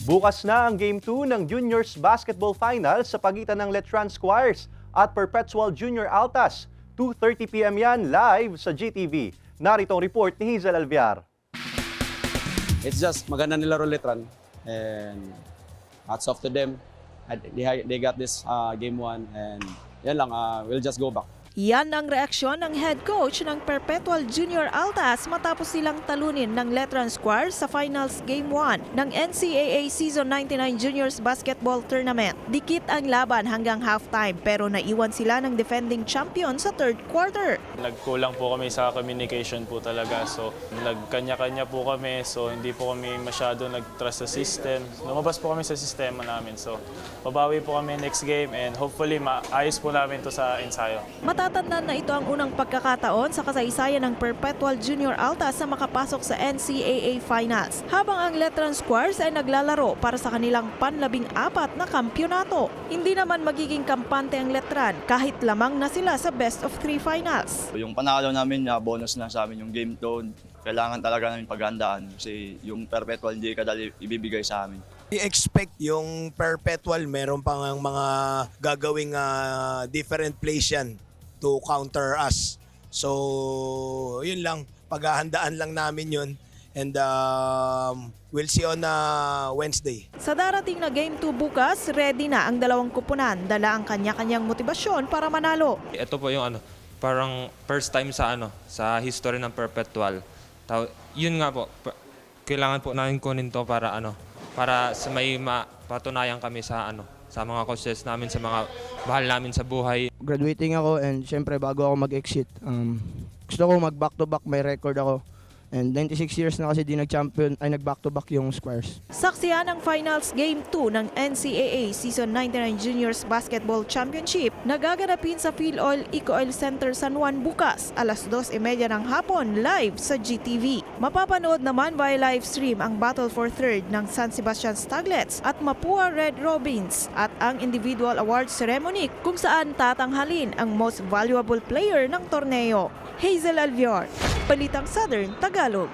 Bukas na ang Game 2 ng Juniors Basketball Finals sa pagitan ng Letran Squires at Perpetual Junior Altas. 2:30 p.m. yan live sa GTV. Narito ang report ni Hazel Alviar. It's just maganda nila Letran and hats off to them. They got this game 1 and yan lang, we'll just go back. Yan ang reaksyon ng head coach ng Perpetual Junior Altas matapos silang talunin ng Letran Squires sa Finals Game 1 ng NCAA Season 99 Juniors Basketball Tournament. Dikit ang laban hanggang halftime pero naiwan sila ng defending champion sa third quarter. Nagkulang po kami sa communication po talaga. So nagkanya-kanya po kami. So hindi po kami masyado nag-trust sa system. Lumabas po kami sa sistema namin. So babawi po kami next game and hopefully maayos po namin to sa ensayo. Matatandaan na ito ang unang pagkakataon sa kasaysayan ng Perpetual Junior Altas na makapasok sa NCAA Finals, habang ang Letran Squires ay naglalaro para sa kanilang pan-14 na kampyonato. Hindi naman magiging kampante ang Letran kahit lamang na sila sa best of 3 finals. Yung panalo namin, bonus na sa amin yung game doon. Kailangan talaga namin paghandaan kasi yung Perpetual hindi kadali ibibigay sa amin. I-expect yung Perpetual meron pang mga gagawing different plays yan to counter us. So, yun lang. Paghahandaan lang namin yun. And we'll see on Wednesday. Sa darating na Game 2 bukas, ready na ang dalawang kupunan. Dala ang kanya-kanyang motibasyon para manalo. Ito po yung parang first time sa history ng Perpetual. Yun nga po, kailangan po namin kunin to para para sa may mapatunayan kami sa mga coaches namin, sa mga bahal namin sa buhay. Graduating ako and syempre bago ako mag-exit, gusto ko mag-back-to-back, may record ako. And 96 years na kasi di nag-champion, ay nag-back-to-back yung Squires. Saksihan ang Finals Game 2 ng NCAA Season 99 Juniors Basketball Championship na gaganapin sa PhilOil Eco-Oil Center San Juan bukas, alas 2:30 ng hapon, live sa GTV. Mapapanood naman via live stream ang Battle for Third ng San Sebastian Staglets at Mapua Red Robins at ang individual award ceremony kung saan tatanghalin ang most valuable player ng torneo. Hazel Alviar, Balitang Southern Tagalog.